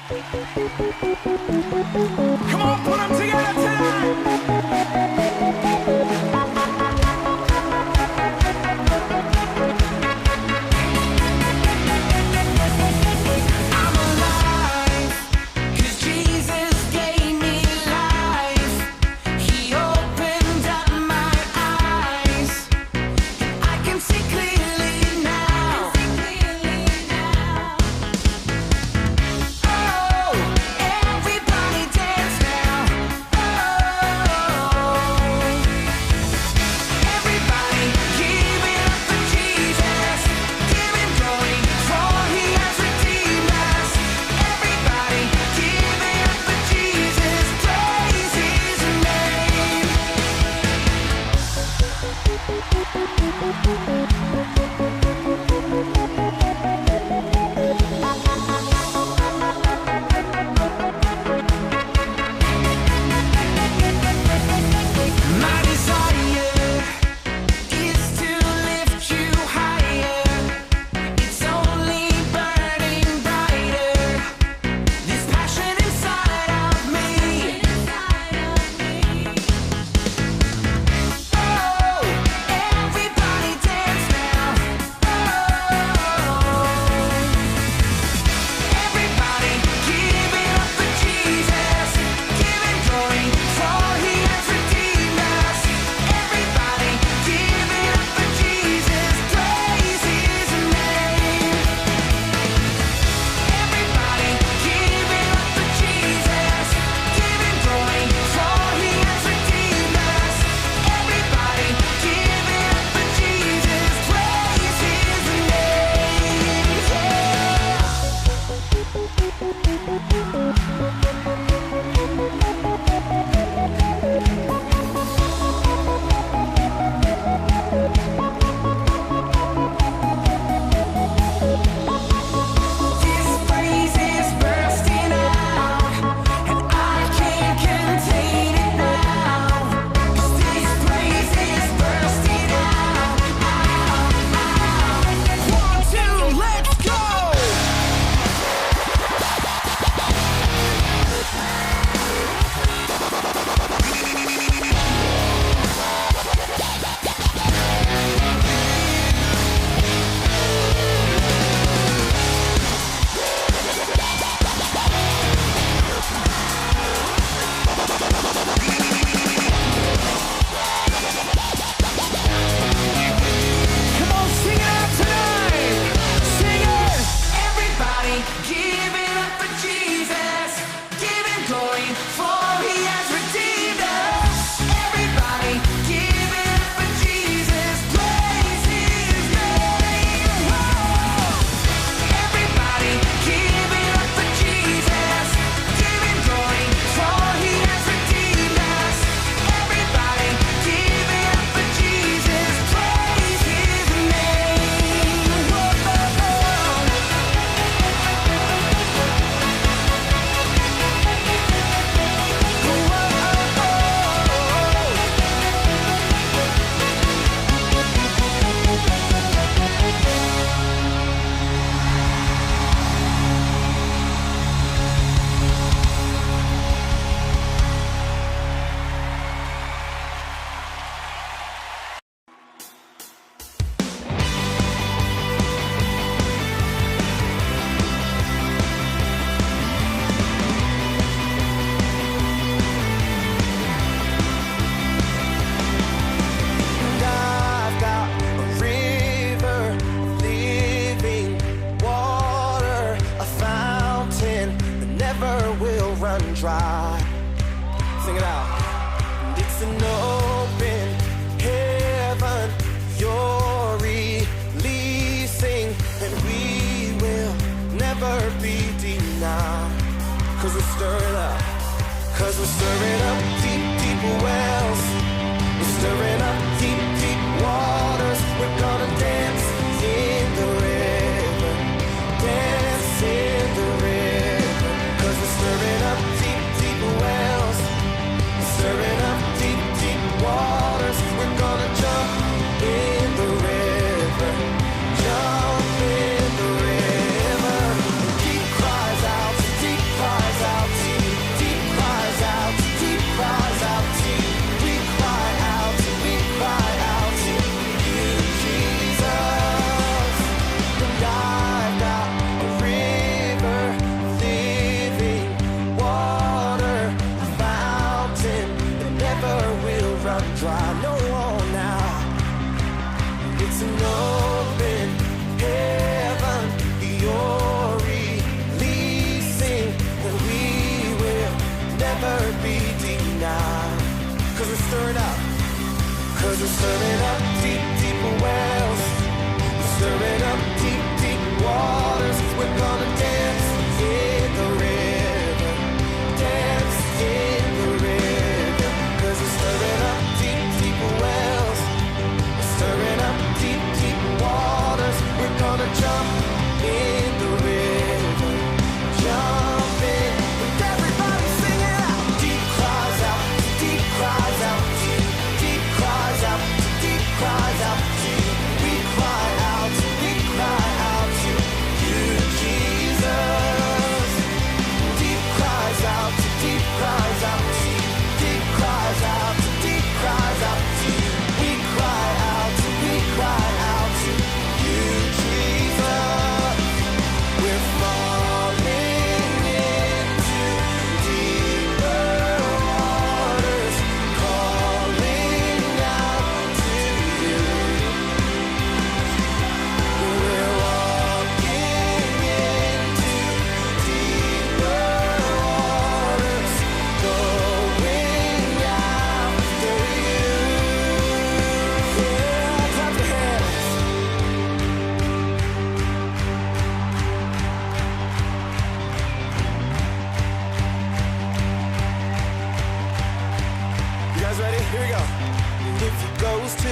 Come on, put them together tonight. dry. Sing it out. And it's an open heaven you're releasing, and we will never be denied. Cause we're stirring up. Cause we're stirring up deep, deep wells. We're stirring up deep, deep waters. We're gonna dance in the river. Dance in the river. Cause we're stirring up deep, deep wells. We're stirring up deep, deep waters. We're gonna jump in the river. Jump in the river. Deep cries out to deep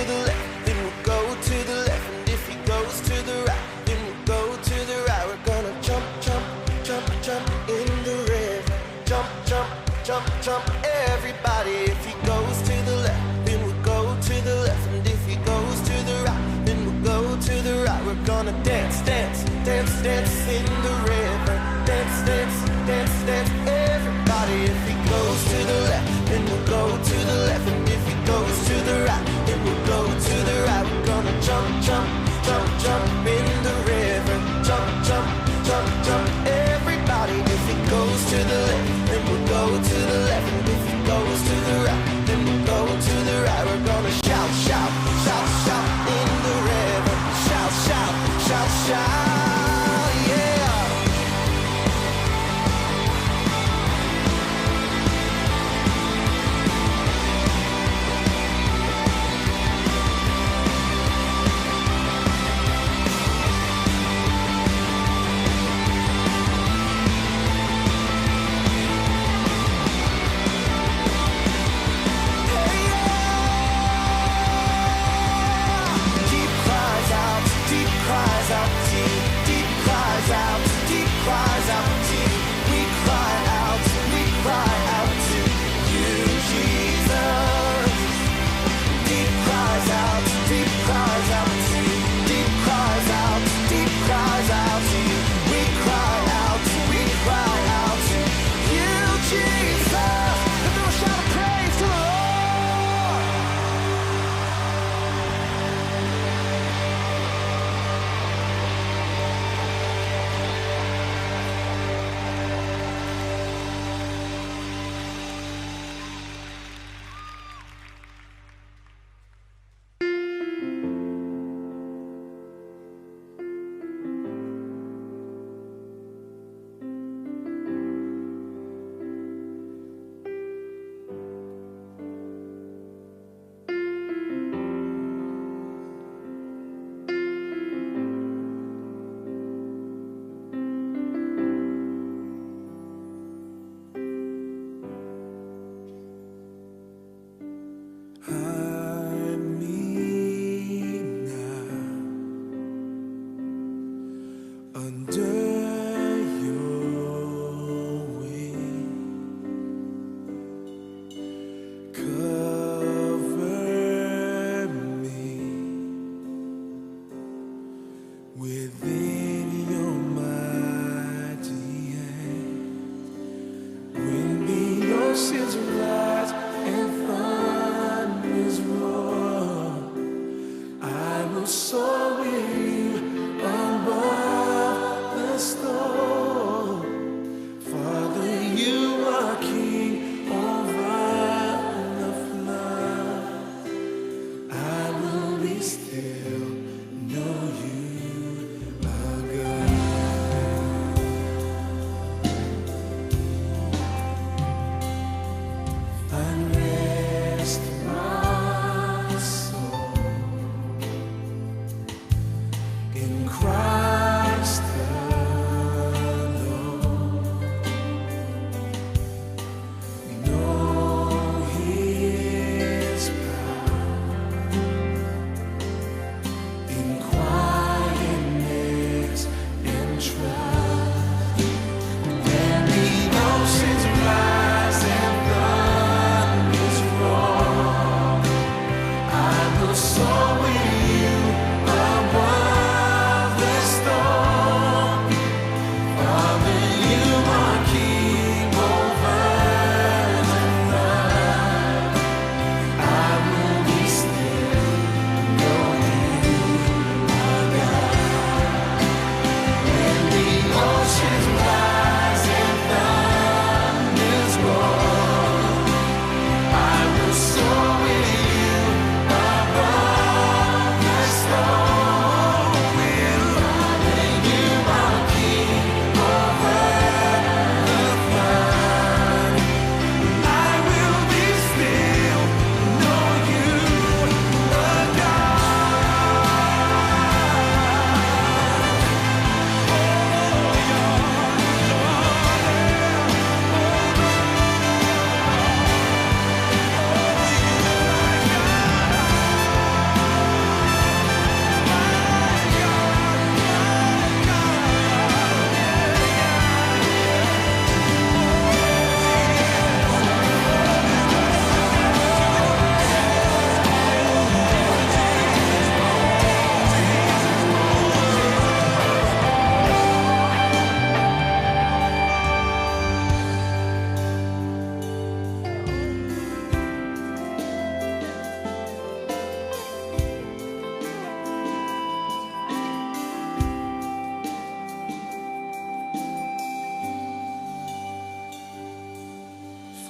the left, then we'll go to the left. And if he goes to the right, then we'll go to the right. We're gonna jump, jump, jump, jump in the river. Jump, jump, jump, jump, everybody. If he goes to the left, then we'll go to the left. And if he goes to the right, then we'll go to the right. We're gonna dance, dance, dance, dance in the river. Dance, dance, dance, dance, everybody. If he goes to the left, then we'll go to the left. And if he goes to the right, then we'll go to the right. We're gonna jump, jump, jump, jump in the river. Jump, jump, jump, jump, everybody. If he goes to the left, then we'll go to the left. And if he goes to the right, then we'll go to the right. We're gonna shout, shout, shout, shout in the river. Shout, shout, shout, shout, yeah.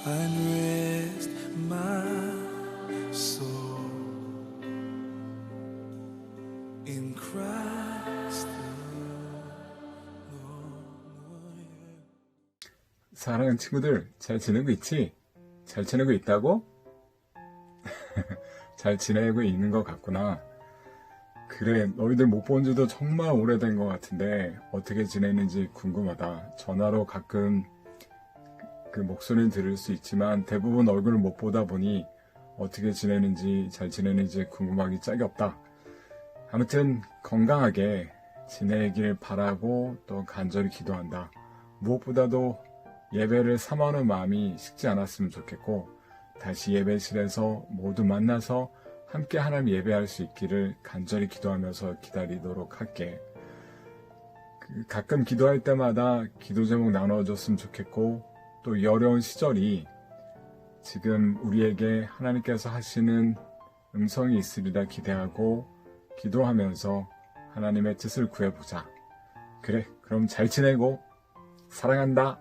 and rest my soul in Christ alone. 사랑하는 친구들, 잘 지내고 있지? 잘 지내고 있다고? 잘 지내고 있는 것 같구나. 그래, 너희들 못 본 지도 정말 오래된 것 같은데 어떻게 지내는지 궁금하다. 전화로 가끔 그 목소리는 들을 수 있지만 대부분 얼굴을 못 보다 보니 어떻게 지내는지 잘 지내는지 궁금하기 짝이 없다. 아무튼 건강하게 지내길 바라고 또 간절히 기도한다. 무엇보다도 예배를 사모하는 마음이 식지 않았으면 좋겠고 다시 예배실에서 모두 만나서 함께 하나님 예배할 수 있기를 간절히 기도하면서 기다리도록 할게. 가끔 기도할 때마다 기도 제목 나눠줬으면 좋겠고 또 이 어려운 시절이 지금 우리에게 하나님께서 하시는 음성이 있으리라 기대하고 기도하면서 하나님의 뜻을 구해보자. 그래, 그럼 잘 지내고 사랑한다.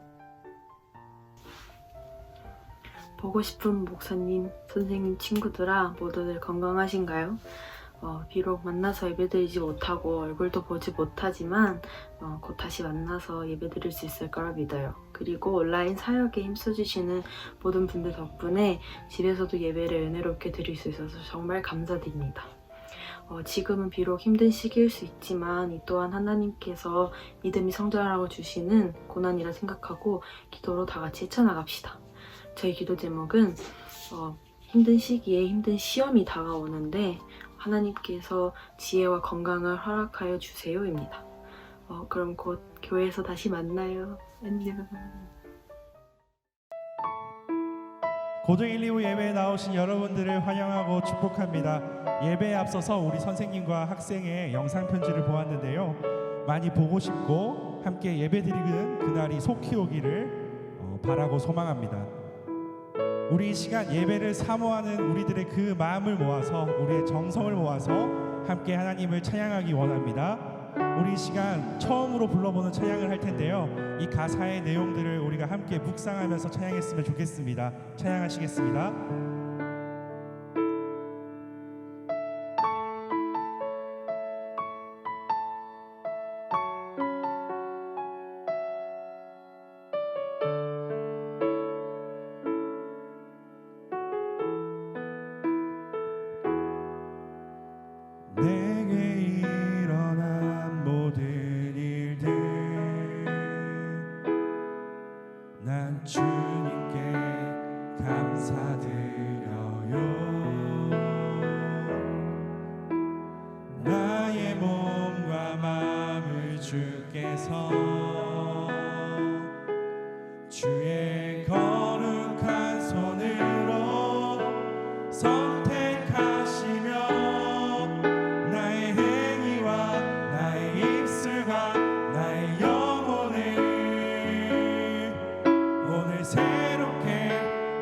보고 싶은 목사님, 선생님, 친구들아 모두들 건강하신가요? 비록 만나서 예배드리지 못하고 얼굴도 보지 못하지만 곧 다시 만나서 예배드릴 수 있을 거라 믿어요. 그리고 온라인 사역에 힘써주시는 모든 분들 덕분에 집에서도 예배를 은혜롭게 드릴 수 있어서 정말 감사드립니다. 지금은 비록 힘든 시기일 수 있지만 이 또한 하나님께서 믿음이 성장하라고 주시는 고난이라 생각하고 기도로 다 같이 헤쳐나갑시다. 저희 기도 제목은 힘든 시기에 힘든 시험이 다가오는데 하나님께서 지혜와 건강을 허락하여 주세요입니다. 그럼 곧 교회에서 다시 만나요. 안녕. 고등 1, 2부 예배에 나오신 여러분들을 환영하고 축복합니다. 예배에 앞서서 우리 선생님과 학생의 영상 편지를 보았는데요. 많이 보고 싶고 함께 예배드리는 그날이 속히 오기를 바라고 소망합니다. 우리 이 시간 예배를 사모하는 우리들의 그 마음을 모아서 우리의 정성을 모아서 함께 하나님을 찬양하기 원합니다. 우리 이 시간 처음으로 불러보는 찬양을 할 텐데요. 이 가사의 내용들을 우리가 함께 묵상하면서 찬양했으면 좋겠습니다. 찬양하시겠습니다. 내게 일어난 모든 일들 난 주님께 감사드려요. 나의 몸과 마음을 주께서 주의 거룩한 손으로 선택하시며 나의 행위와 나의 입술과 나의 영혼을 오늘 새롭게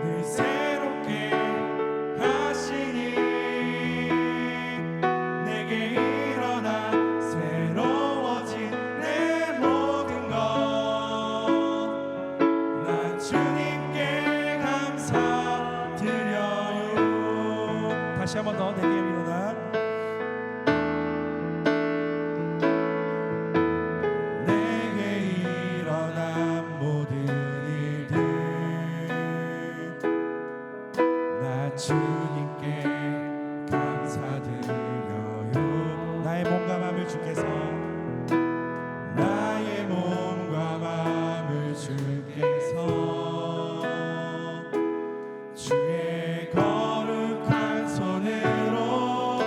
늘 새롭게 하시니 내게 일어나 새로워진 내 모든 것 나 주님께 감사드려요. 다시 한 번 더 내게 일어나 주님께 감사드려요. 나의 몸과 마음을 주께서 나의 몸과 마음을 주께서 주의 거룩한 손으로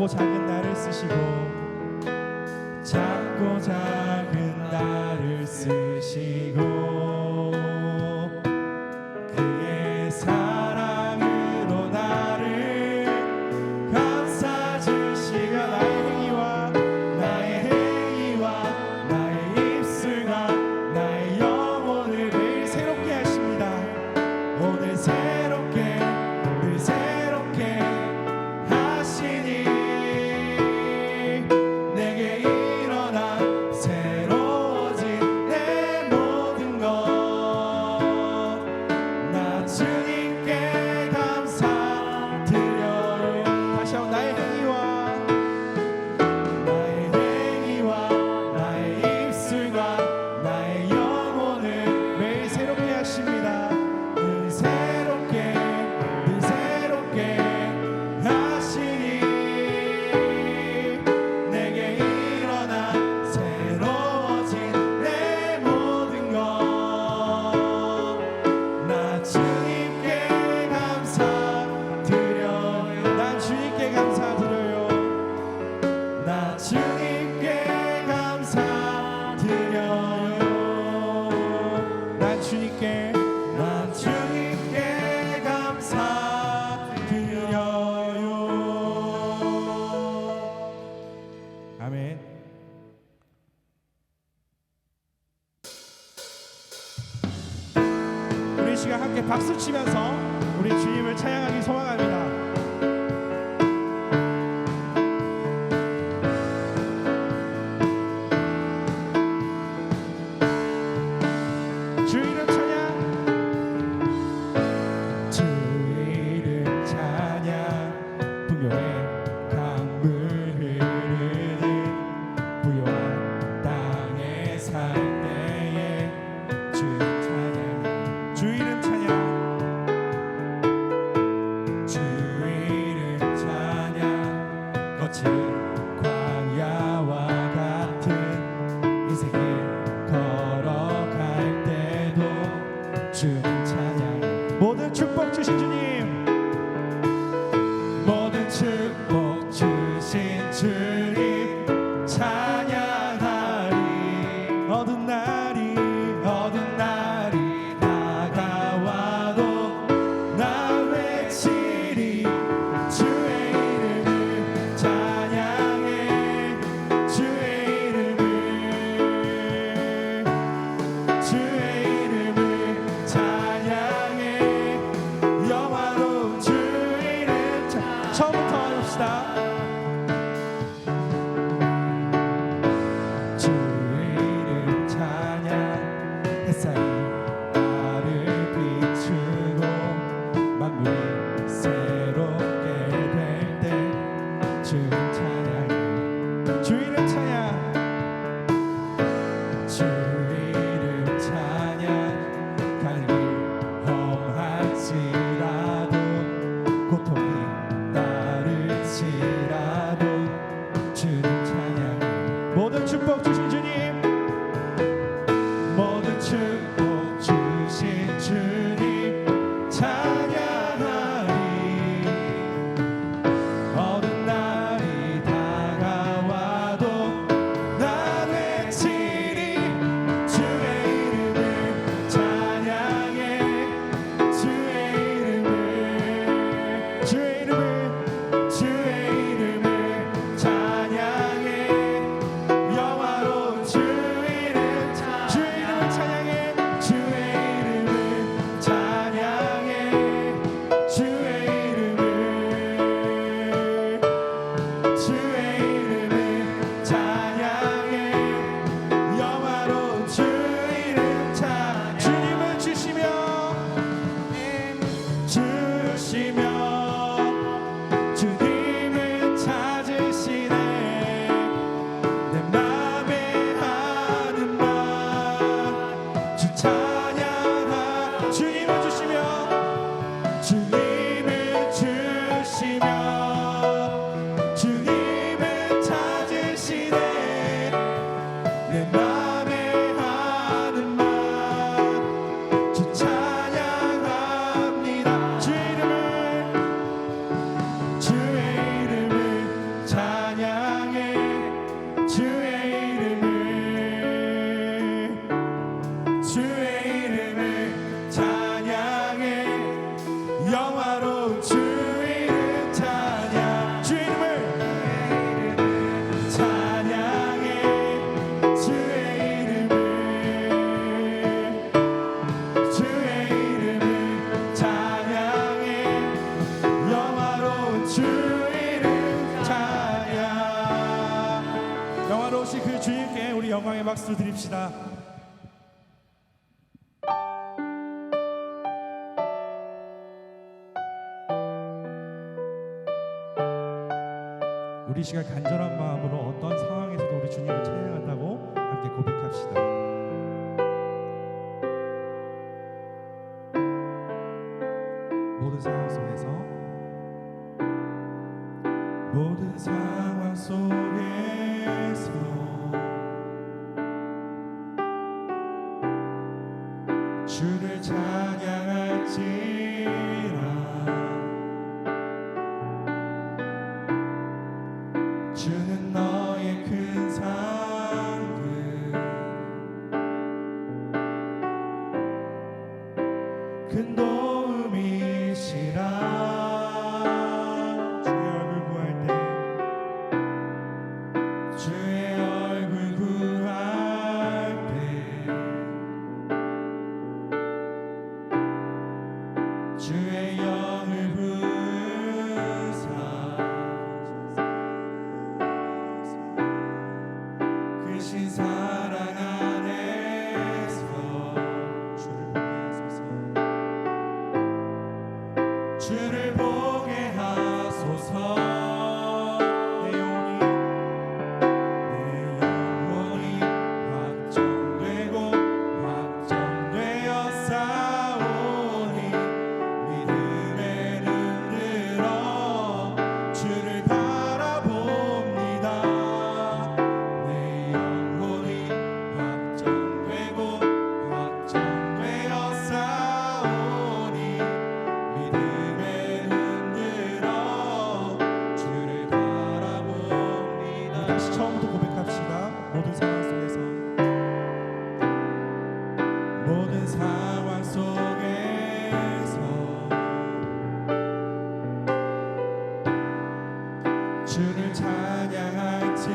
작고 작은 나를 쓰시고 작고 작은 나를 쓰시고 그의 사랑으로 나를 감싸 주시며 나의 행위와 나의 입술과 나의 영혼을 매일 새롭게 하십니다. 오늘 새롭게 늘 새롭게 하시니 내게 일어나 새로워진 내 모든 것 나 주님께 감사드려요. 다시 한번 나의 행위와 나의 입술과 나의 영혼을 매일 새롭게 하십니다. 늘 새롭게 하시니 내게 일어나 새로워진 내 모든 것 나 주님께 감사드려요. 난 주님께 감사드려요. 나 주님께 감사드려요. 난 주님께 감사드려요. 아멘. 우리 시간 함께 박수 치면서 우리 주님을 찬양하기 소망합니다. 주 이름 찬양, 주 이름 찬양, 풍요의 강물 흐르는 부요한 땅에 살 때에 주 이름 찬양, 주 이름 찬양, 주 이름 찬양, 거친 광야와 같은 인생길 걸어갈 때도 주님 찬양. 모든 축복 주신 주님, 모든 축복 주신 주님 찬양하리. 어두운 날이 다가와도 나 외치리. 주의 이름을 찬양해. 주의 이름을 찬양해. 우리 이 시간 간절한 마음으로 어떤 상황에서도 우리 주님을 찬양한다고 함께 고백합시다. 모든 상황 속에서 모든 상황 속에서 주를 찬양할지라 주는 너의 큰 상급 큰 도움이시라 주의 얼굴 구할 때 주의 영을 부으사 크신 사랑 안에서 주를 보게 하소서. 내 영혼이 확정되고 확정되어 싸우니 믿음에 눈들어 주를 바라봅니다. 내 영혼이 확정되고 확정되어 싸우니 믿음에 눈들어 주를 바라봅니다. 다시 처음부터 고백합시다. 모든 상황 속에서 모든 상황 속에서 주를 찬양할지라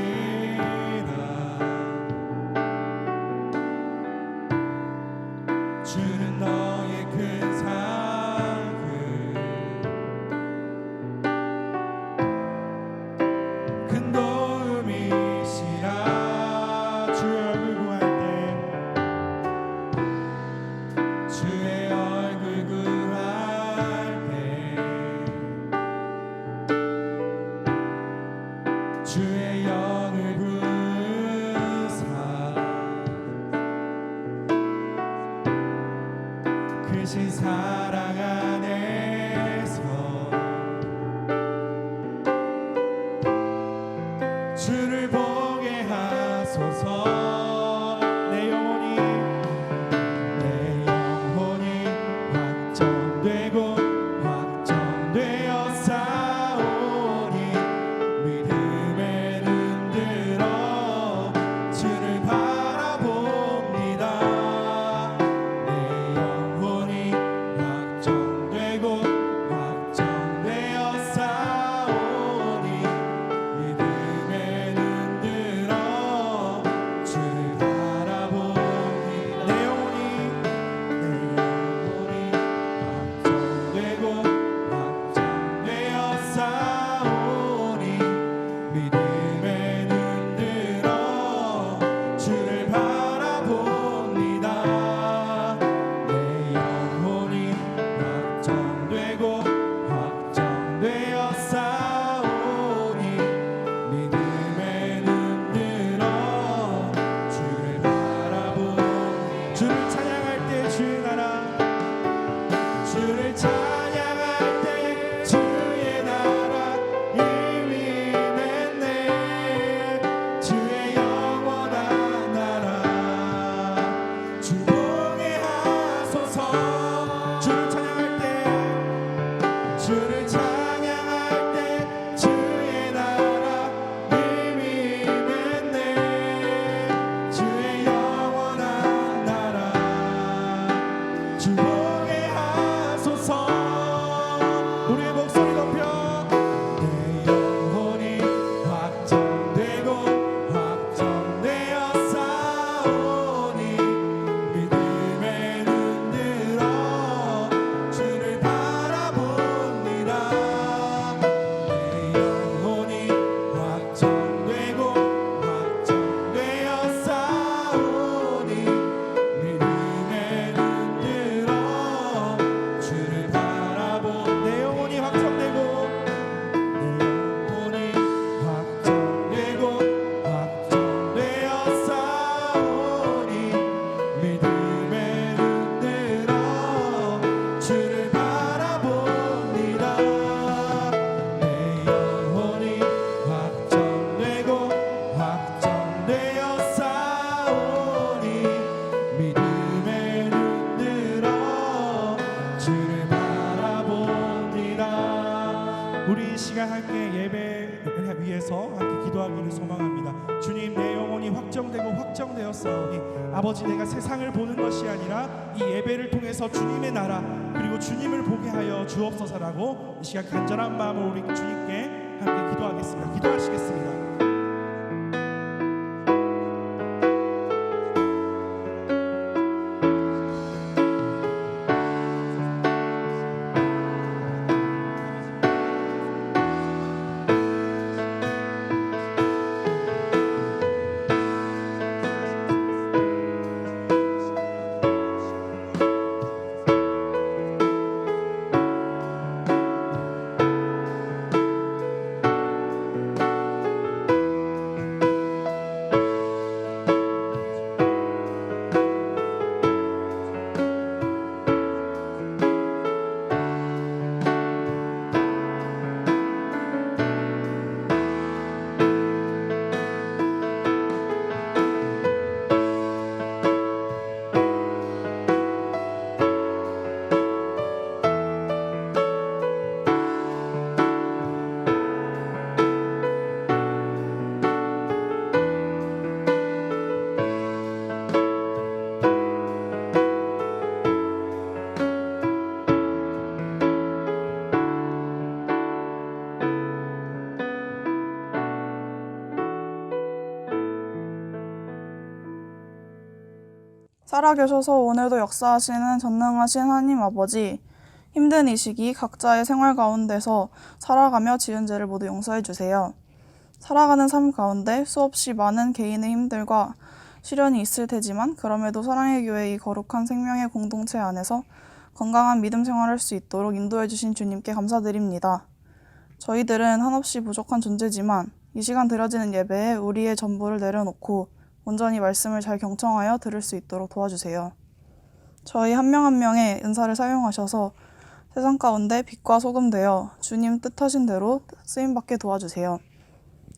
주는 너의 큰 상급 큰 도움이시라 주의 얼굴 구할 때 주의 얼굴 구할 때 주의 영을 부으사 크신 사랑 안에서 주를 보게 하소서. 내 영혼이 확정되고 확정되어 싸우니 믿음에 눈들어 주를 바라봅니다. 내 영혼이 확정되고 확정되어 싸우니 믿음에 눈들어 주를 바라봅니다. 내 영혼이 확정되고 확정되어 싸우니 믿음에 눈들어 주를 바라봅니다. 내 영혼이 확정되고 확정되어 싸우니 믿음에 눈들어 주를 바라봅니다. 주를 찬양할 때 주의 나라 주를 찬양할 때 주의 나라 이미 맺네. 주의 영원한 나라 주 보게 하소서. 주를 찬양할 때 주를 찬양할 때 주의 나라 이미 맺네. 주의 영원한 나라 주 보게 하소서. 우리의 목소리 높여 내 영혼이 확정되고 확정되어 싸우니 믿음에 눈들어 주를 바라봅니다. 내 영혼이 확정되고 확정되어 싸우니 믿음에 눈들어 위해서 함께 기도하기를 소망합니다. 주님, 내 영혼이 확정되고 확정되었사오니 아버지, 내가 세상을 보는 것이 아니라 이 예배를 통해서 주님의 나라 그리고 주님을 보게 하여 주옵소서라고 이 시간 간절한 마음으로 우리 주님께 함께 기도하겠습니다. 기도하시겠습니다. 살아계셔서 오늘도 역사하시는 전능하신 하나님 아버지, 힘든 이 시기 각자의 생활 가운데서 살아가며 지은 죄를 모두 용서해 주세요. 살아가는 삶 가운데 수없이 많은 개인의 힘들과 시련이 있을 테지만 그럼에도 사랑의 교회 이 거룩한 생명의 공동체 안에서 건강한 믿음 생활할 수 있도록 인도해 주신 주님께 감사드립니다. 저희들은 한없이 부족한 존재지만 이 시간 드려지는 예배에 우리의 전부를 내려놓고 온전히 말씀을 잘 경청하여 들을 수 있도록 도와주세요. 저희 한 명 한 명의 은사를 사용하셔서 세상 가운데 빛과 소금 되어 주님 뜻하신 대로 쓰임받게 도와주세요.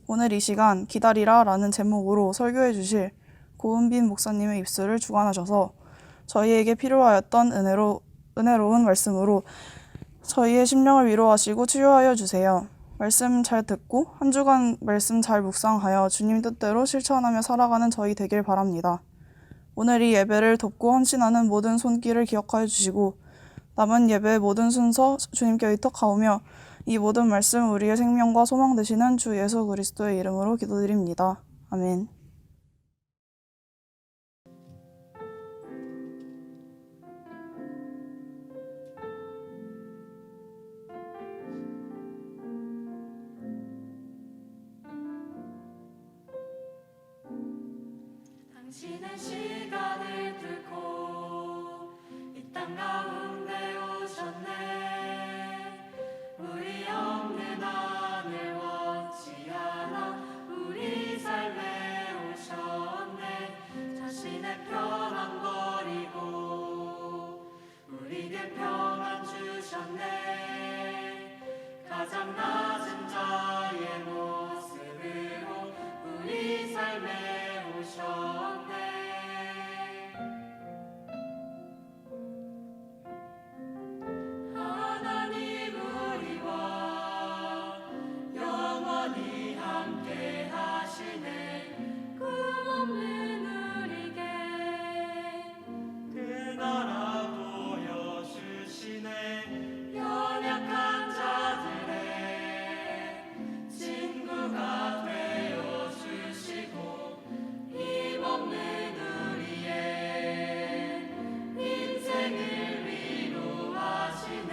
오늘 이 시간 기다리라 라는 제목으로 설교해 주실 고은빈 목사님의 입술을 주관하셔서 저희에게 필요하였던 은혜로운 말씀으로 저희의 심령을 위로하시고 치유하여 주세요. 말씀 잘 듣고 한 주간 말씀 잘 묵상하여 주님 뜻대로 실천하며 살아가는 저희 되길 바랍니다. 오늘 이 예배를 돕고 헌신하는 모든 손길을 기억하여 주시고 남은 예배의 모든 순서 주님께 의탁하오며 이 모든 말씀 우리의 생명과 소망 되시는 주 예수 그리스도의 이름으로 기도드립니다. 아멘. 당신의 시간을 뚫고 이 땅 가운데 오셨네. 우리 없는 하늘 원치 않아 우리 삶에 오셨네. 자신의 편안 버리고 우리에게 평안 주셨네. 가장 낮은 자의 모습으로 우리 삶에 오셨네. 하나님 우리와 영원히 함께 하시네. 꿈 없는 우리에게 그 나라 보여주시네. 연약한 자들의 친구가 되어주시고 힘없는 우리의 인생을 위로하시네.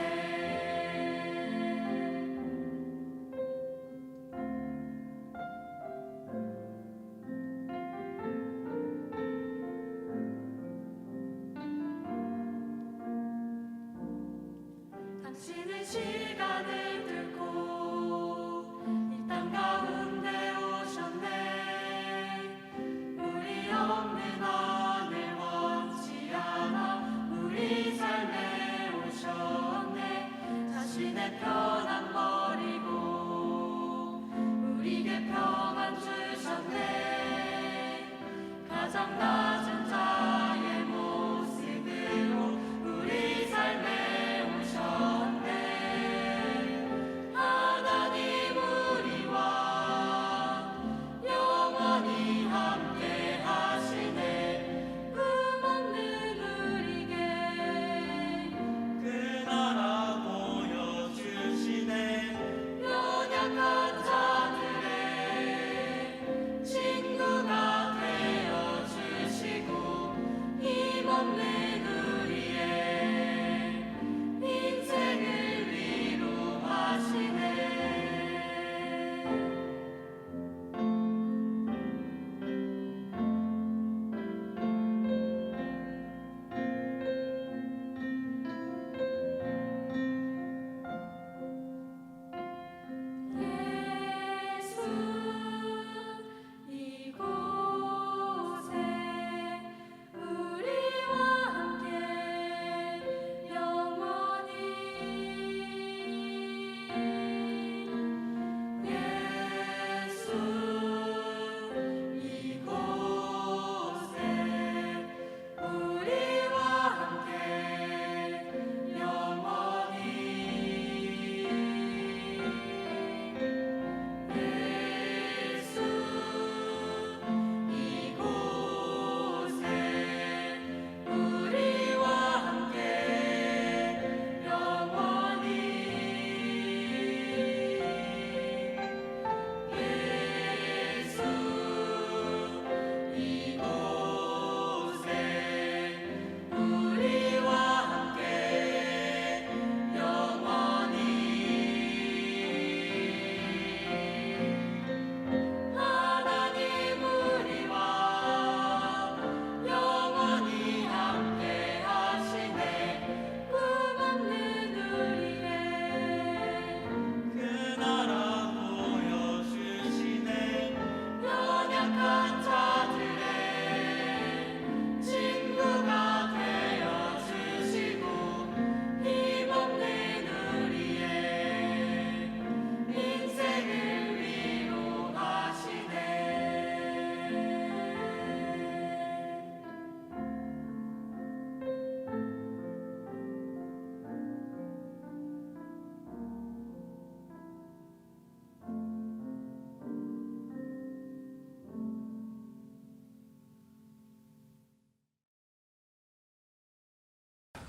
당신의 시간을 뚫고 이 땅 가운데 오셨네. 우리 없는 하늘 원치 않아 우리 삶에 오셨네. 자신의 편안 버리고 우리에게 평안 주셨네. 가장 낮은 자의 모습으로 우리 삶에 오셨네. 하나님 우리와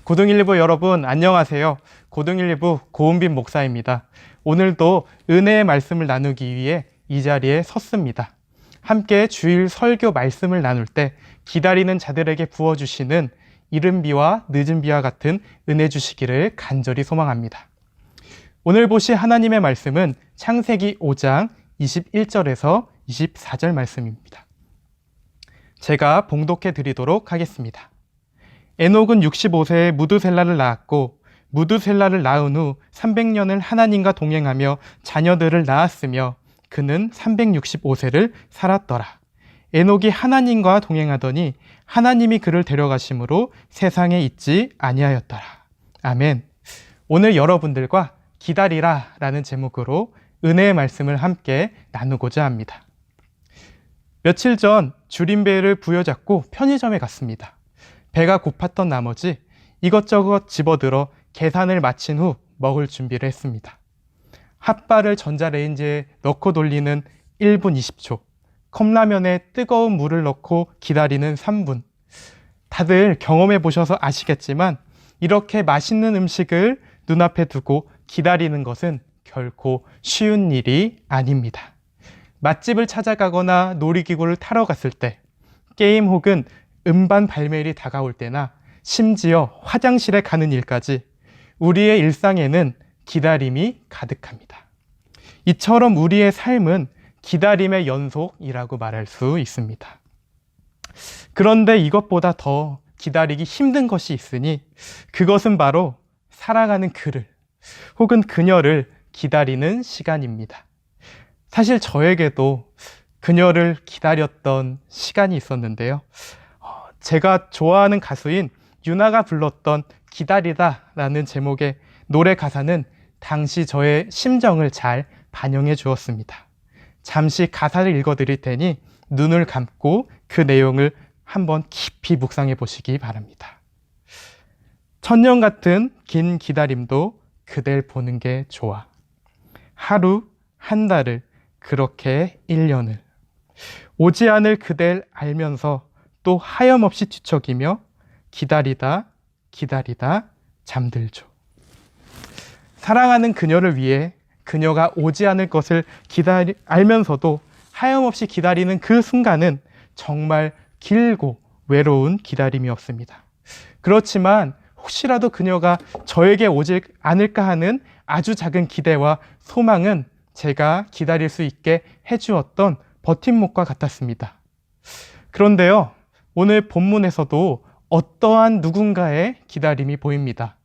고등119 여러분 안녕하세요. 고등119 고은빈 목사입니다. 오늘도 은혜의 말씀을 나누기 위해 이 자리에 섰습니다. 함께 주일 설교 말씀을 나눌 때 기다리는 자들에게 부어주시는 이른 비와 늦은 비와 같은 은혜 주시기를 간절히 소망합니다. 오늘 보실 하나님의 말씀은 창세기 5장 21절에서 24절 말씀입니다. 제가 봉독해 드리도록 하겠습니다. 에녹은 65세에 무드셀라를 낳았고 무드셀라를 낳은 후 300년을 하나님과 동행하며 자녀들을 낳았으며 그는 365세를 살았더라. 에녹이 하나님과 동행하더니 하나님이 그를 데려가심으로 세상에 있지 아니하였더라. 아멘. 오늘 여러분들과 기다리라 라는 제목으로 은혜의 말씀을 함께 나누고자 합니다. 며칠 전 줄임배를 부여잡고 편의점에 갔습니다. 배가 고팠던 나머지 이것저것 집어들어 계산을 마친 후 먹을 준비를 했습니다. 핫바를 전자레인지에 넣고 돌리는 1분 20초, 컵라면에 뜨거운 물을 넣고 기다리는 3분. 다들 경험해 보셔서 아시겠지만 이렇게 맛있는 음식을 눈앞에 두고 기다리는 것은 결코 쉬운 일이 아닙니다. 맛집을 찾아가거나 놀이기구를 타러 갔을 때, 게임 혹은 음반 발매일이 다가올 때나 심지어 화장실에 가는 일까지 우리의 일상에는 기다림이 가득합니다. 이처럼 우리의 삶은 기다림의 연속이라고 말할 수 있습니다. 그런데 이것보다 더 기다리기 힘든 것이 있으니 그것은 바로 사랑하는 그를 혹은 그녀를 기다리는 시간입니다. 사실 저에게도 그녀를 기다렸던 시간이 있었는데요. 제가 좋아하는 가수인 유나가 불렀던 기다리다 라는 제목의 노래 가사는 당시 저의 심정을 잘 반영해 주었습니다. 잠시 가사를 읽어드릴 테니 눈을 감고 그 내용을 한번 깊이 묵상해 보시기 바랍니다. 천년 같은 긴 기다림도 그댈 보는 게 좋아. 하루, 한 달을, 그렇게 1년을. 오지 않을 그댈 알면서 또 하염없이 뒤척이며 기다리다 잠들죠. 사랑하는 그녀를 위해 그녀가 오지 않을 것을 알면서도 하염없이 기다리는 그 순간은 정말 길고 외로운 기다림이었습니다. 그렇지만 혹시라도 그녀가 저에게 오지 않을까 하는 아주 작은 기대와 소망은 제가 기다릴 수 있게 해주었던 버팀목과 같았습니다. 그런데요, 오늘 본문에서도 어떠한 누군가의 기다림이 보입니다.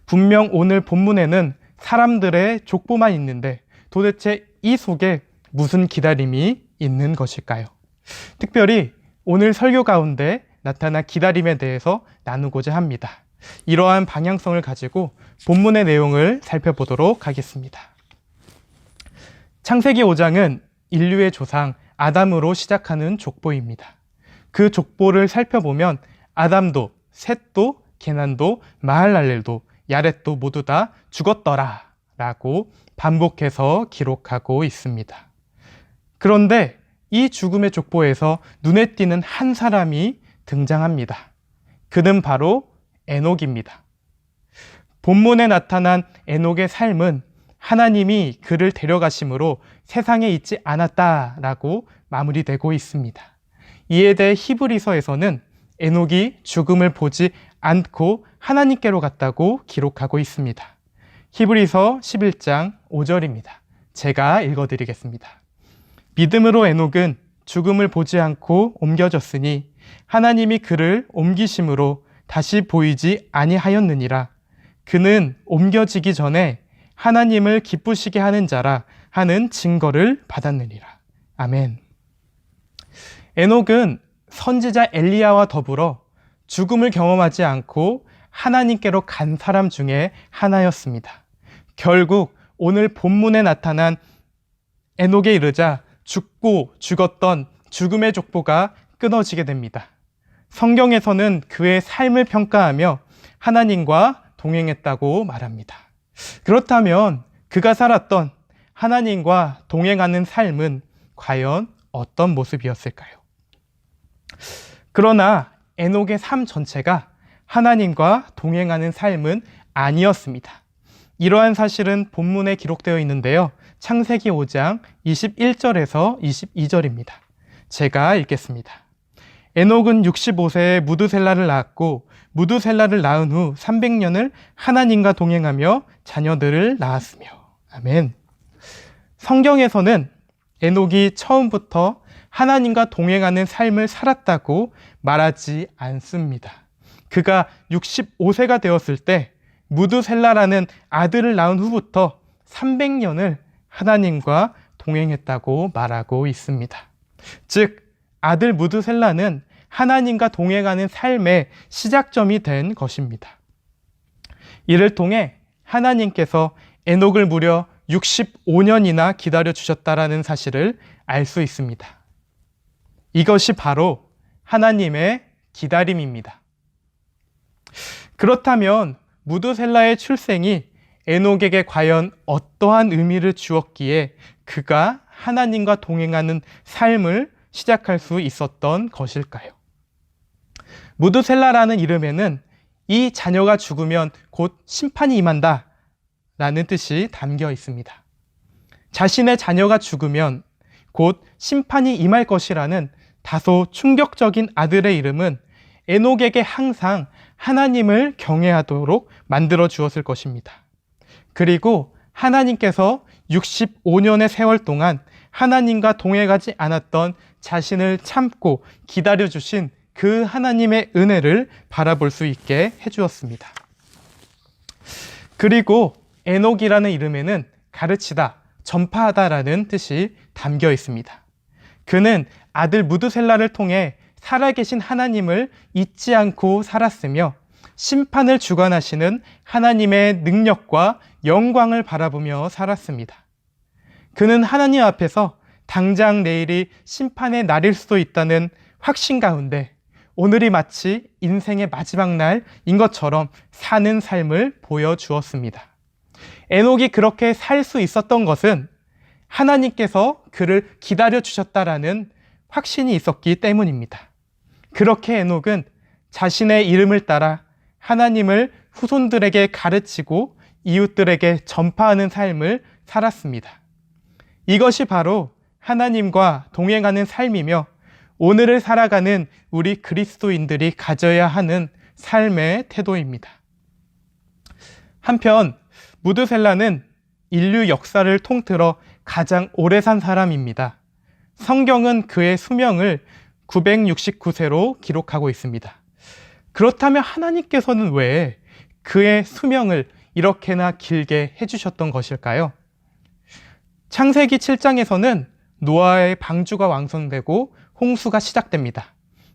분명 오늘 본문에는 사람들의 족보만 있는데 도대체 이 속에 무슨 기다림이 있는 것일까요? 특별히 오늘 설교 가운데 나타난 기다림에 대해서 나누고자 합니다. 이러한 방향성을 가지고 본문의 내용을 살펴보도록 하겠습니다. 창세기 5장은 인류의 조상 아담으로 시작하는 족보입니다. 그 족보를 살펴보면 아담도, 셋도, 게난도, 마할랄렐도, 야렛도 모두 다 죽었더라 라고 반복해서 기록하고 있습니다. 그런데 이 죽음의 족보에서 눈에 띄는 한 사람이 등장합니다. 그는 바로 에녹입니다. 본문에 나타난 에녹의 삶은 하나님이 그를 데려가심으로 세상에 있지 않았다라고 마무리되고 있습니다. 이에 대해 히브리서에서는 에녹이 죽음을 보지 않고 하나님께로 갔다고 기록하고 있습니다. 히브리서 11장 5절입니다. 제가 읽어드리겠습니다. 믿음으로 에녹은 죽음을 보지 않고 옮겨졌으니 하나님이 그를 옮기심으로 다시 보이지 아니하였느니라. 그는 옮겨지기 전에 하나님을 기쁘시게 하는 자라 하는 증거를 받았느니라. 아멘. 에녹은 선지자 엘리야와 더불어 죽음을 경험하지 않고 하나님께로 간 사람 중에 하나였습니다. 결국 오늘 본문에 나타난 에녹에 이르자 죽고 죽었던 죽음의 족보가 끊어지게 됩니다. 성경에서는 그의 삶을 평가하며 하나님과 동행했다고 말합니다. 그렇다면 그가 살았던 하나님과 동행하는 삶은 과연 어떤 모습이었을까요? 그러나 에녹의 삶 전체가 하나님과 동행하는 삶은 아니었습니다. 이러한 사실은 본문에 기록되어 있는데요. 창세기 5장 21절에서 22절입니다. 제가 읽겠습니다. 에녹은 65세에 무드셀라를 낳았고 무드셀라를 낳은 후 300년을 하나님과 동행하며 자녀들을 낳았으며. 아멘. 성경에서는 에녹이 처음부터 하나님과 동행하는 삶을 살았다고 말하지 않습니다. 그가 65세가 되었을 때 무드셀라라는 아들을 낳은 후부터 300년을 하나님과 동행했다고 말하고 있습니다. 즉, 아들 무드셀라는 하나님과 동행하는 삶의 시작점이 된 것입니다. 이를 통해 하나님께서 에녹을 무려 65년이나 기다려 주셨다라는 사실을 알 수 있습니다. 이것이 바로 하나님의 기다림입니다. 그렇다면 무드셀라의 출생이 에녹에게 과연 어떠한 의미를 주었기에 그가 하나님과 동행하는 삶을 시작할 수 있었던 것일까요? 무드셀라라는 이름에는 이 자녀가 죽으면 곧 심판이 임한다 라는 뜻이 담겨 있습니다. 자신의 자녀가 죽으면 곧 심판이 임할 것이라는 다소 충격적인 아들의 이름은 에녹에게 항상 하나님을 경외하도록 만들어 주었을 것입니다. 그리고 하나님께서 65년의 세월 동안 하나님과 동행하지 않았던 자신을 참고 기다려 주신 그 하나님의 은혜를 바라볼 수 있게 해주었습니다. 그리고 에녹이라는 이름에는 가르치다, 전파하다라는 뜻이 담겨 있습니다. 그는 아들 무드셀라를 통해 살아계신 하나님을 잊지 않고 살았으며 심판을 주관하시는 하나님의 능력과 영광을 바라보며 살았습니다. 그는 하나님 앞에서 당장 내일이 심판의 날일 수도 있다는 확신 가운데 오늘이 마치 인생의 마지막 날인 것처럼 사는 삶을 보여주었습니다. 에녹이 그렇게 살 수 있었던 것은 하나님께서 그를 기다려 주셨다라는 확신이 있었기 때문입니다. 그렇게 에녹은 자신의 이름을 따라 하나님을 후손들에게 가르치고 이웃들에게 전파하는 삶을 살았습니다. 이것이 바로 하나님과 동행하는 삶이며 오늘을 살아가는 우리 그리스도인들이 가져야 하는 삶의 태도입니다. 한편 무드셀라는 인류 역사를 통틀어 가장 오래 산 사람입니다. 성경은 그의 수명을 969세로 기록하고 있습니다. 그렇다면 하나님께서는 왜 그의 수명을 이렇게나 길게 해주셨던 것일까요? 창세기 7장에서는 노아의 방주가 완성되고 홍수가 시작됩니다.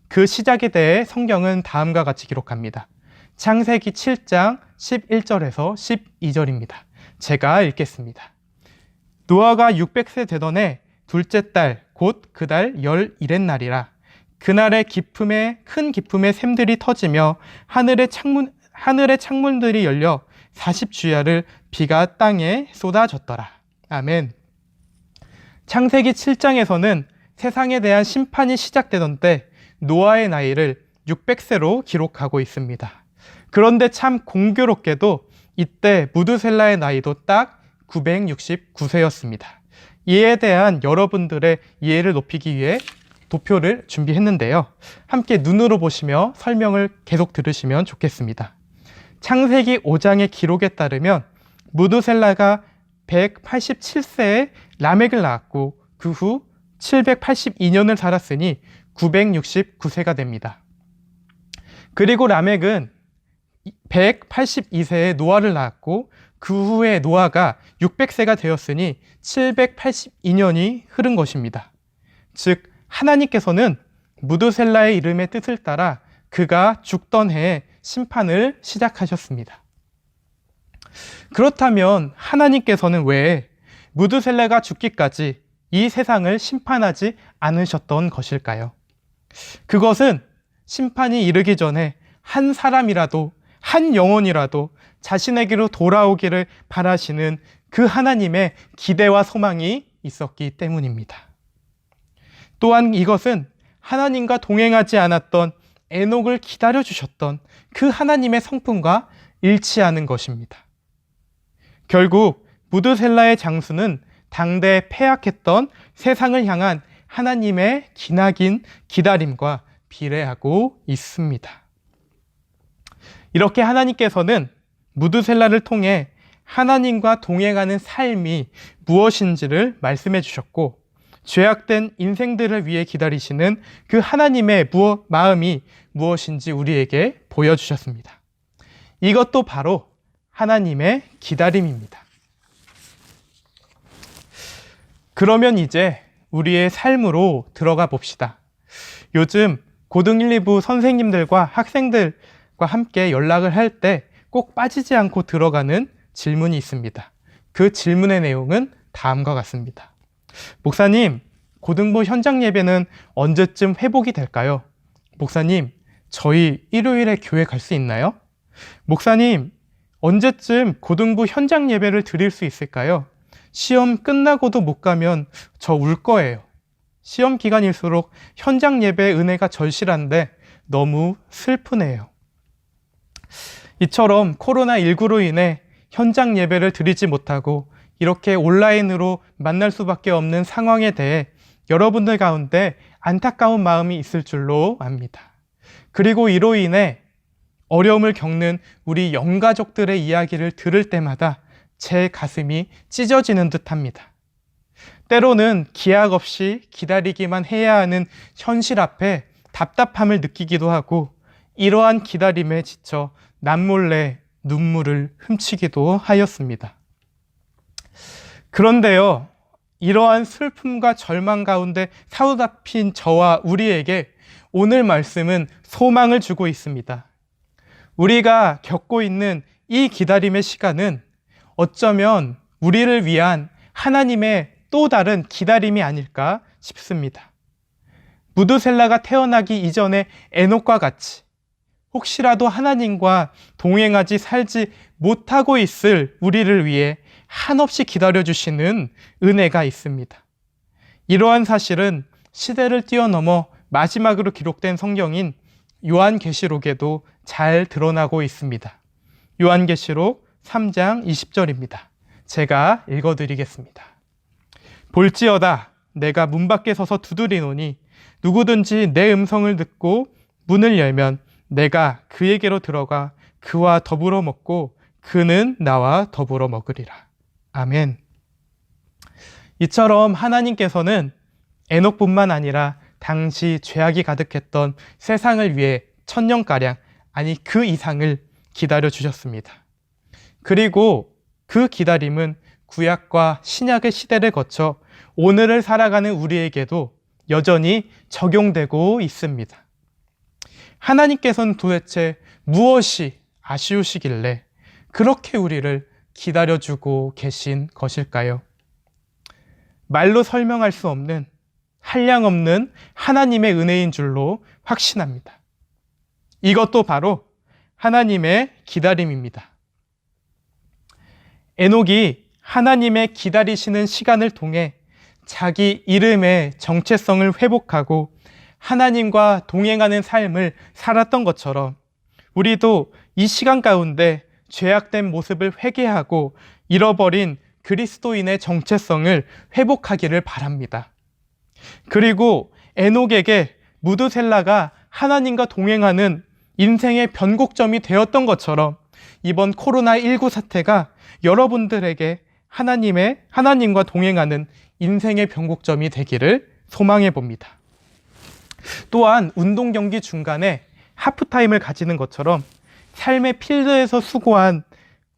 그 시작에 대해 성경은 다음과 같이 기록합니다. 창세기 7장 11절에서 12절입니다. 제가 읽겠습니다. 노아가 600세 되던 해 둘째 달 곧 그 달 11의 날이라. 그날의 큰 기품의 샘들이 터지며 하늘의 창문들이 열려 40주야를 비가 땅에 쏟아졌더라. 아멘. 창세기 7장에서는 세상에 대한 심판이 시작되던 때 노아의 나이를 600세로 기록하고 있습니다. 그런데 참 공교롭게도 이때 무드셀라의 나이도 딱 969세였습니다. 이에 대한 여러분들의 이해를 높이기 위해 도표를 준비했는데요. 함께 눈으로 보시며 설명을 계속 들으시면 좋겠습니다. 창세기 5장의 기록에 따르면 무드셀라가 187세에 라멕을 낳았고 그 후 782년을 살았으니 969세가 됩니다. 그리고 라멕은 182세에 노아를 낳았고 그 후에 노아가 600세가 되었으니 782년이 흐른 것입니다. 즉 하나님께서는 무드셀라의 이름의 뜻을 따라 그가 죽던 해에 심판을 시작하셨습니다. 그렇다면 하나님께서는 왜 무드셀라가 죽기까지 이 세상을 심판하지 않으셨던 것일까요? 그것은 심판이 이르기 전에 한 사람이라도, 한 영혼이라도 자신에게로 돌아오기를 바라시는 그 하나님의 기대와 소망이 있었기 때문입니다. 또한 이것은 하나님과 동행하지 않았던 에녹을 기다려주셨던 그 하나님의 성품과 일치하는 것입니다. 결국 무드셀라의 장수는 당대에 패약했던 세상을 향한 하나님의 기나긴 기다림과 비례하고 있습니다. 이렇게 하나님께서는 무드셀라를 통해 하나님과 동행하는 삶이 무엇인지를 말씀해 주셨고, 죄악된 인생들을 위해 기다리시는 그 하나님의 마음이 무엇인지 우리에게 보여주셨습니다. 이것도 바로 하나님의 기다림입니다. 그러면 이제 우리의 삶으로 들어가 봅시다. 요즘 고등 1, 2부 선생님들과 학생들과 함께 연락을 할 때 꼭 빠지지 않고 들어가는 질문이 있습니다. 그 질문의 내용은 다음과 같습니다. 목사님, 고등부 현장 예배는 언제쯤 회복이 될까요? 목사님, 저희 일요일에 교회 갈 수 있나요? 목사님, 언제쯤 고등부 현장 예배를 드릴 수 있을까요? 시험 끝나고도 못 가면 저 울 거예요. 시험 기간일수록 현장 예배의 은혜가 절실한데 너무 슬프네요. 이처럼 코로나19로 인해 현장 예배를 드리지 못하고 이렇게 온라인으로 만날 수밖에 없는 상황에 대해 여러분들 가운데 안타까운 마음이 있을 줄로 압니다. 그리고 이로 인해 어려움을 겪는 우리 영가족들의 이야기를 들을 때마다 제 가슴이 찢어지는 듯합니다. 때로는 기약 없이 기다리기만 해야 하는 현실 앞에 답답함을 느끼기도 하고, 이러한 기다림에 지쳐 남몰래 눈물을 훔치기도 하였습니다. 그런데요, 이러한 슬픔과 절망 가운데 사로잡힌 저와 우리에게 오늘 말씀은 소망을 주고 있습니다. 우리가 겪고 있는 이 기다림의 시간은 어쩌면 우리를 위한 하나님의 또 다른 기다림이 아닐까 싶습니다. 무드셀라가 태어나기 이전에 에녹과 같이 혹시라도 하나님과 동행하지 살지 못하고 있을 우리를 위해 한없이 기다려주시는 은혜가 있습니다. 이러한 사실은 시대를 뛰어넘어 마지막으로 기록된 성경인 요한계시록에도 잘 드러나고 있습니다. 요한계시록 3장 20절입니다. 제가 읽어드리겠습니다. 볼지어다, 내가 문 밖에 서서 두드리노니 누구든지 내 음성을 듣고 문을 열면 내가 그에게로 들어가 그와 더불어 먹고 그는 나와 더불어 먹으리라. 아멘. 이처럼 하나님께서는 에녹뿐만 아니라 당시 죄악이 가득했던 세상을 위해 천년가량, 아니 그 이상을 기다려 주셨습니다. 그리고 그 기다림은 구약과 신약의 시대를 거쳐 오늘을 살아가는 우리에게도 여전히 적용되고 있습니다. 하나님께서는 도대체 무엇이 아쉬우시길래 그렇게 우리를 기다려주고 계신 것일까요? 말로 설명할 수 없는, 한량없는 하나님의 은혜인 줄로 확신합니다. 이것도 바로 하나님의 기다림입니다. 에녹이 하나님의 기다리시는 시간을 통해 자기 이름의 정체성을 회복하고 하나님과 동행하는 삶을 살았던 것처럼 우리도 이 시간 가운데 죄악된 모습을 회개하고 잃어버린 그리스도인의 정체성을 회복하기를 바랍니다. 그리고 에녹에게 무드셀라가 하나님과 동행하는 인생의 변곡점이 되었던 것처럼 이번 코로나19 사태가 여러분들에게 하나님과 동행하는 인생의 변곡점이 되기를 소망해 봅니다. 또한 운동 경기 중간에 하프타임을 가지는 것처럼 삶의 필드에서 수고한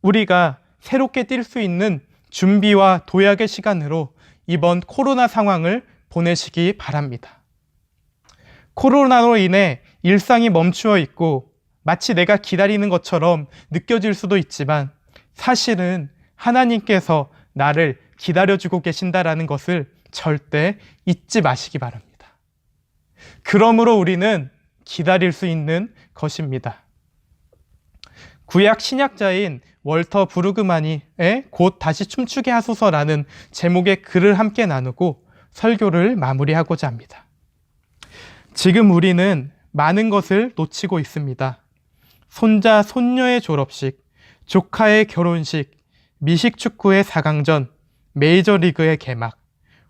우리가 새롭게 뛸 수 있는 준비와 도약의 시간으로 이번 코로나 상황을 보내시기 바랍니다. 코로나로 인해 일상이 멈추어 있고 마치 내가 기다리는 것처럼 느껴질 수도 있지만 사실은 하나님께서 나를 기다려주고 계신다라는 것을 절대 잊지 마시기 바랍니다. 그러므로 우리는 기다릴 수 있는 것입니다. 구약 신약자인 월터 브루그만이 곧 다시 춤추게 하소서라는 제목의 글을 함께 나누고 설교를 마무리하고자 합니다. 지금 우리는 많은 것을 놓치고 있습니다. 손자, 손녀의 졸업식, 조카의 결혼식, 미식축구의 4강전, 메이저리그의 개막,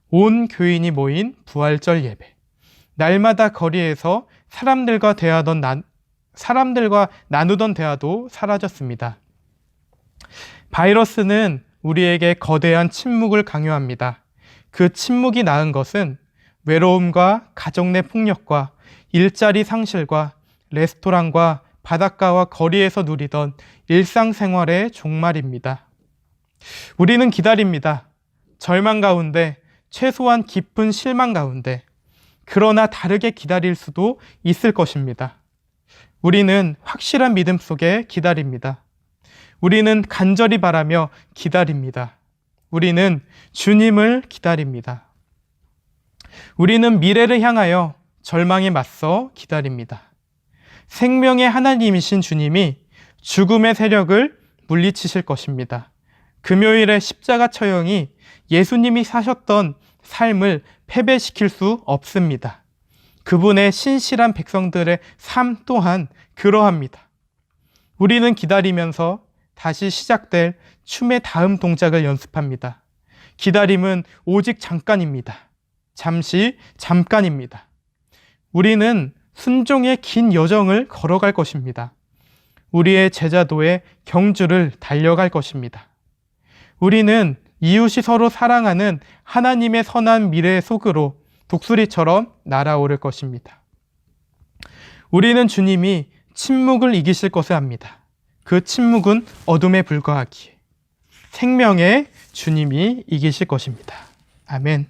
온 교인이 모인 부활절 예배. 날마다 거리에서 사람들과 나누던 대화도 사라졌습니다. 바이러스는 우리에게 거대한 침묵을 강요합니다. 그 침묵이 낳은 것은 외로움과 가정 내 폭력과 일자리 상실과 레스토랑과 바닷가와 거리에서 누리던 일상생활의 종말입니다. 우리는 기다립니다. 절망 가운데, 최소한 깊은 실망 가운데, 그러나 다르게 기다릴 수도 있을 것입니다. 우리는 확실한 믿음 속에 기다립니다. 우리는 간절히 바라며 기다립니다. 우리는 주님을 기다립니다. 우리는 미래를 향하여 절망에 맞서 기다립니다. 생명의 하나님이신 주님이 죽음의 세력을 물리치실 것입니다. 금요일의 십자가 처형이 예수님이 사셨던 삶을 패배시킬 수 없습니다. 그분의 신실한 백성들의 삶 또한 그러합니다. 우리는 기다리면서 다시 시작될 춤의 다음 동작을 연습합니다. 기다림은 오직 잠깐입니다. 잠시 잠깐입니다. 우리는 순종의 긴 여정을 걸어갈 것입니다. 우리의 제자도의 경주를 달려갈 것입니다. 우리는 이웃이 서로 사랑하는 하나님의 선한 미래 속으로 독수리처럼 날아오를 것입니다. 우리는 주님이 침묵을 이기실 것을 압니다. 그 침묵은 어둠에 불과하기에 생명의 주님이 이기실 것입니다. 아멘.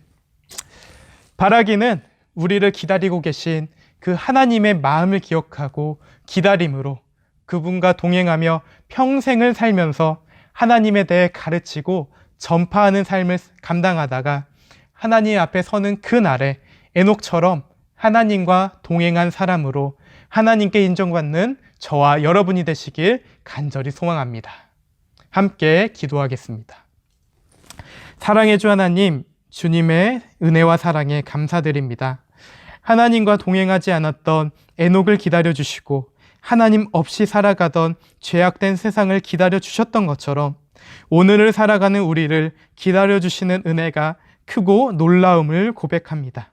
바라기는 우리를 기다리고 계신 그 하나님의 마음을 기억하고 기다림으로 그분과 동행하며 평생을 살면서 하나님에 대해 가르치고 전파하는 삶을 감당하다가 하나님 앞에 서는 그 날에 에녹처럼 하나님과 동행한 사람으로 하나님께 인정받는 저와 여러분이 되시길 간절히 소망합니다. 함께 기도하겠습니다. 사랑의 주 하나님, 주님의 은혜와 사랑에 감사드립니다. 하나님과 동행하지 않았던 에녹을 기다려주시고 하나님 없이 살아가던 죄악된 세상을 기다려주셨던 것처럼 오늘을 살아가는 우리를 기다려주시는 은혜가 크고 놀라움을 고백합니다.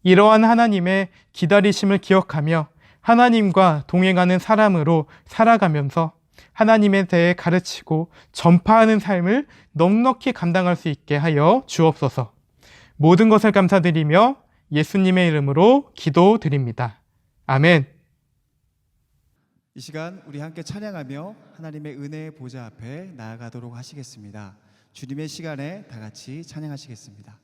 이러한 하나님의 기다리심을 기억하며 하나님과 동행하는 사람으로 살아가면서 하나님에 대해 가르치고 전파하는 삶을 넉넉히 감당할 수 있게 하여 주옵소서. 모든 것을 감사드리며 예수님의 이름으로 기도드립니다. 아멘. 이 시간 우리 함께 찬양하며 하나님의 은혜의 보좌 앞에 나아가도록 하시겠습니다. 주님의 시간에 다 같이 찬양하시겠습니다.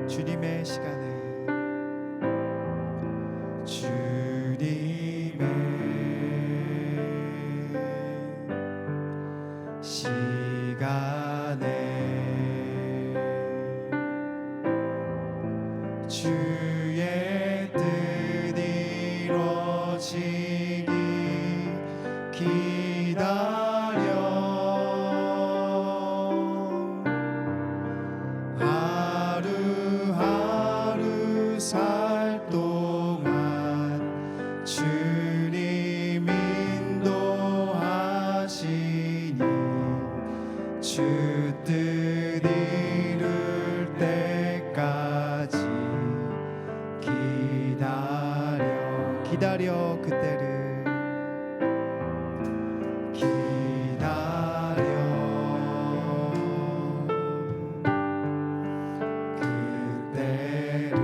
주님의 시간에 주의 뜻 이루어지기 기다려 하루하루 살 동안 주님 인도하시니 주 뜻 이룰 때까지 기다려 그때를 기다려 그때를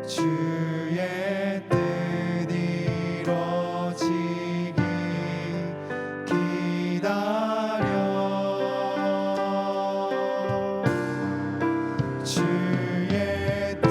주의 뜻 이루어지기 기다려 주의 뜻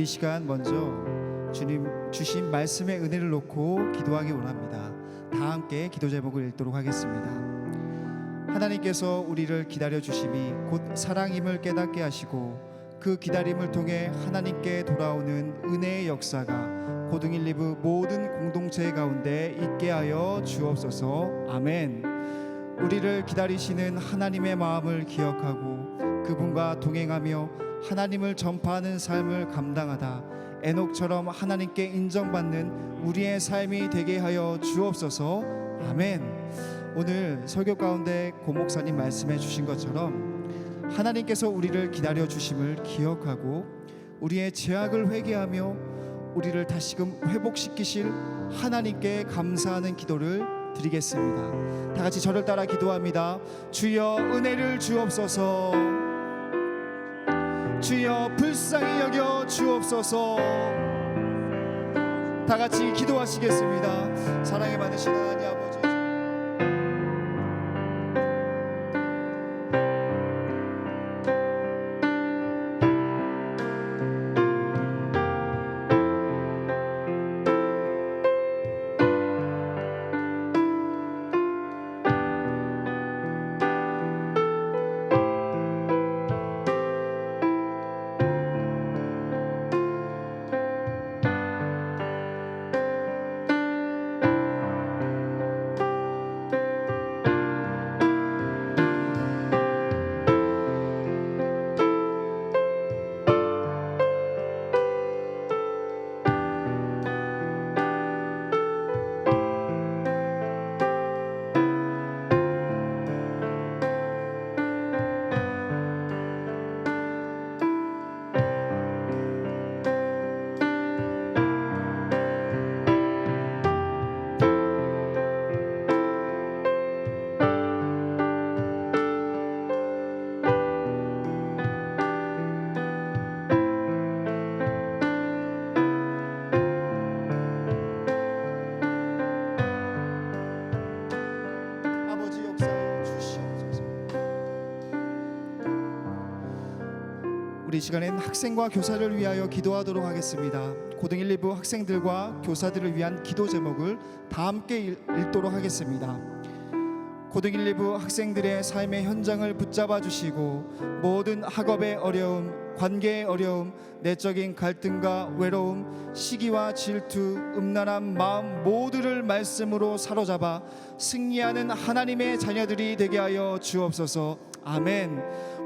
우리 이 시간 먼저 주님 주신 말씀의 은혜를 놓고 기도하기 원합니다. 다 함께 기도 제목을 읽도록 하겠습니다. 하나님께서 우리를 기다려 주심이 곧 사랑임을 깨닫게 하시고 그 기다림을 통해 하나님께 돌아오는 은혜의 역사가 고등 1, 2부 모든 공동체 가운데 있게 하여 주옵소서. 아멘. 우리를 기다리시는 하나님의 마음을 기억하고 그분과 동행하며 하나님을 전파하는 삶을 감당하다 에녹처럼 하나님께 인정받는 우리의 삶이 되게 하여 주옵소서. 아멘. 오늘 설교 가운데 고 목사님 말씀해 주신 것처럼 하나님께서 우리를 기다려 주심을 기억하고 우리의 죄악을 회개하며 우리를 다시금 회복시키실 하나님께 감사하는 기도를 드리겠습니다. 다 같이 저를 따라 기도합니다. 주여 은혜를 주옵소서. 주여 불쌍히 여겨 주옵소서. 다 같이 기도하시겠습니다. 사랑에 많으신 하나님 아버지, 우리 시간엔 학생과 교사를 위하여 기도하도록 하겠습니다. 고등 1, 2부 학생들과 교사들을 위한 기도 제목을 다 함께 읽도록 하겠습니다. 고등 1, 2부 학생들의 삶의 현장을 붙잡아 주시고 모든 학업의 어려움, 관계의 어려움, 내적인 갈등과 외로움, 시기와 질투, 음란한 마음 모두를 말씀으로 사로잡아 승리하는 하나님의 자녀들이 되게 하여 주옵소서. 아멘.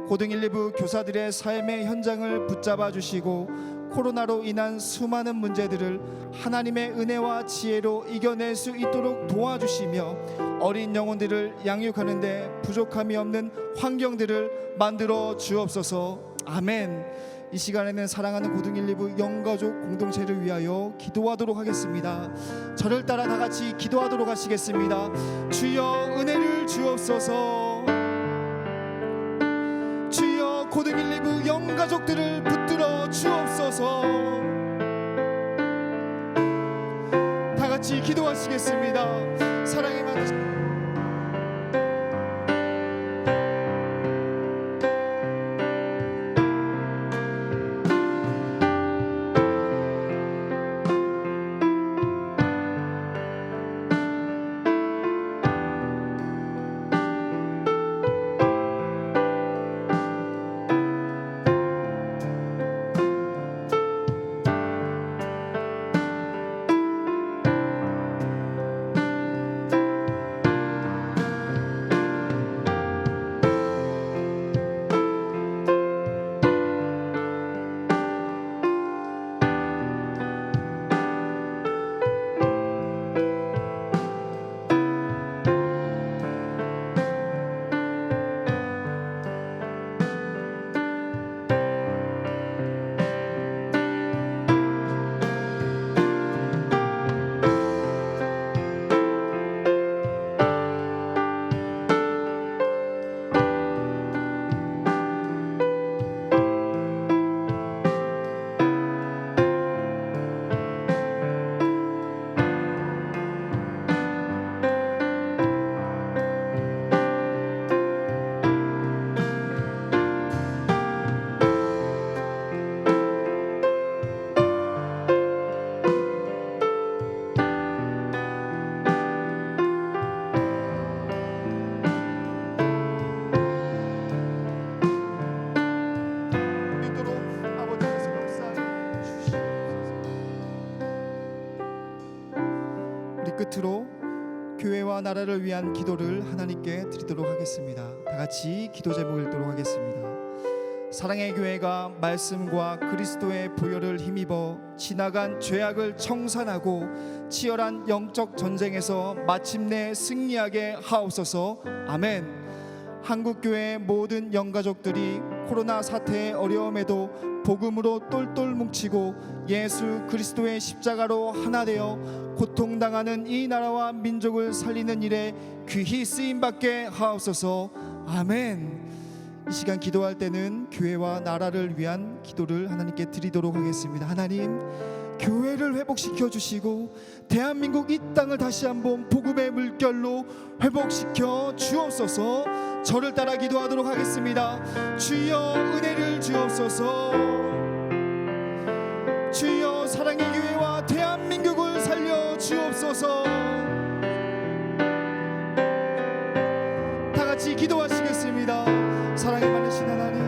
고등 1, 2부 교사들의 삶의 현장을 붙잡아 주시고 코로나로 인한 수많은 문제들을 하나님의 은혜와 지혜로 이겨낼 수 있도록 도와주시며 어린 영혼들을 양육하는 데 부족함이 없는 환경들을 만들어 주옵소서. 아멘. 이 시간에는 사랑하는 고등 1, 2부 영가족 공동체를 위하여 기도하도록 하겠습니다. 저를 따라 다 같이 기도하도록 하시겠습니다. 주여 은혜를 주옵소서. 주여 고등 1, 2부 영가족들을 붙들어 주옵소서. 다 같이 기도하시겠습니다. 사랑이 많으신 끝으로 교회와 나라를 위한 기도를 하나님께 드리도록 하겠습니다. 다 같이 기도 제목 읽도록 하겠습니다. 사랑의 교회가 말씀과 그리스도의 보혈을 힘입어 지나간 죄악을 청산하고 치열한 영적 전쟁에서 마침내 승리하게 하옵소서. 아멘. 한국교회의 모든 영가족들이 코로나 사태의 어려움에도 복음으로 똘똘 뭉치고 예수 그리스도의 십자가로 하나 되어 고통당하는 이 나라와 민족을 살리는 일에 귀히 쓰임받게 하옵소서. 아멘. 이 시간 기도할 때는 교회와 나라를 위한 기도를 하나님께 드리도록 하겠습니다. 하나님, 교회를 회복시켜 주시고 대한민국 이 땅을 다시 한번 복음의 물결로 회복시켜 주옵소서. 저를 따라 기도하도록 하겠습니다. 주여 은혜를 주옵소서. 주여 사랑의 교회와 대한민국을 살려 주옵소서. 다 같이 기도하시겠습니다. 사랑이 많으신 하나님,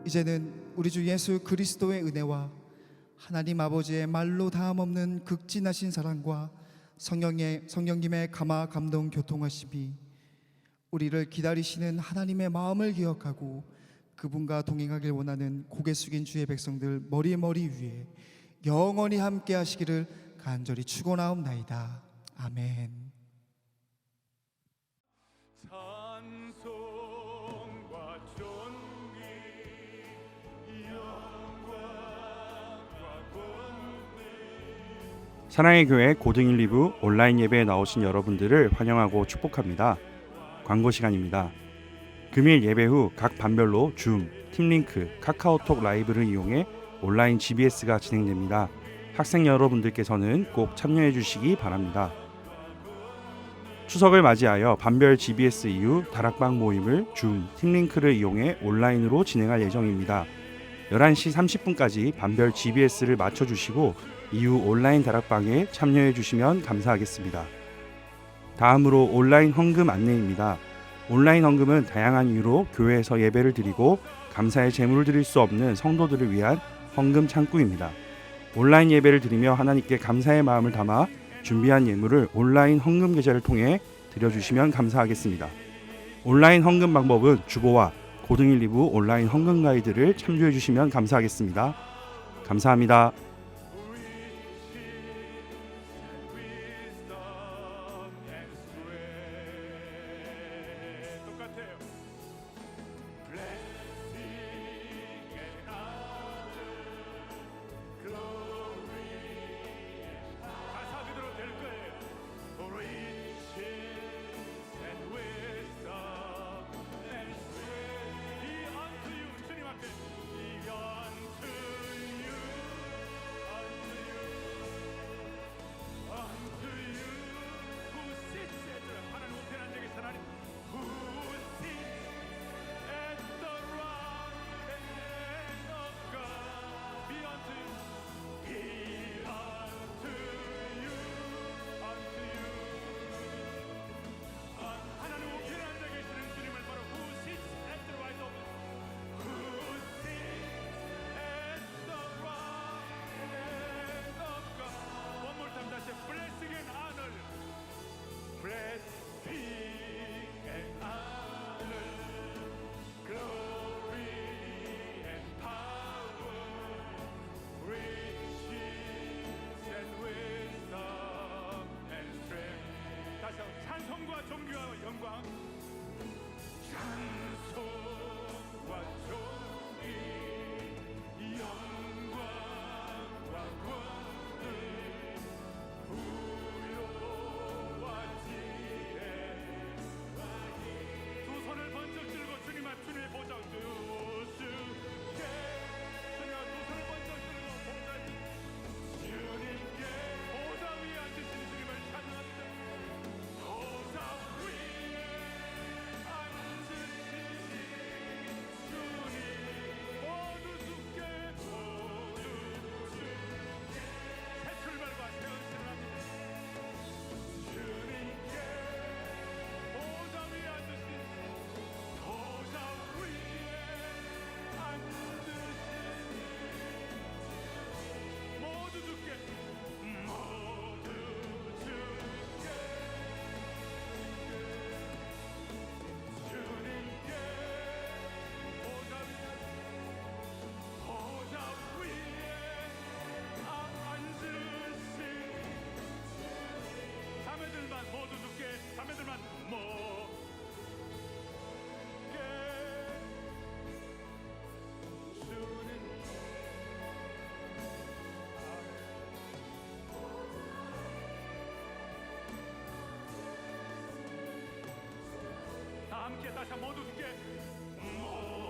이제는 우리 주 예수 그리스도의 은혜와 하나님 아버지의 말로 다함없는 극진하신 사랑과 성령님의 감화 감동 교통하심이 우리를 기다리시는 하나님의 마음을 기억하고 그분과 동행하길 원하는 고개 숙인 주의 백성들 머리 위에 영원히 함께 하시기를 간절히 축원하옵나이다. 아멘. 사랑의 교회 고등 1, 2부 온라인 예배에 나오신 여러분들을 환영하고 축복합니다. 광고 시간입니다. 금일 예배 후 각 반별로 줌, 팀링크, 카카오톡 라이브를 이용해 온라인 GBS가 진행됩니다. 학생 여러분들께서는 꼭 참여해 주시기 바랍니다. 추석을 맞이하여 반별 GBS 이후 다락방 모임을 줌, 팀링크를 이용해 온라인으로 진행할 예정입니다. 11시 30분까지 반별 GBS를 맞춰주시고 이후 온라인 다락방에 참여해 주시면 감사하겠습니다. 다음으로 온라인 헌금 안내입니다. 온라인 헌금은 다양한 이유로 교회에서 예배를 드리고 감사의 제물을 드릴 수 없는 성도들을 위한 헌금 창구입니다. 온라인 예배를 드리며 하나님께 감사의 마음을 담아 준비한 예물을 온라인 헌금 계좌를 통해 드려주시면 감사하겠습니다. 온라인 헌금 방법은 주보와 고등 1, 2부 온라인 헌금 가이드를 참조해 주시면 감사하겠습니다. 감사합니다. 함께 다시 한번 모두 함께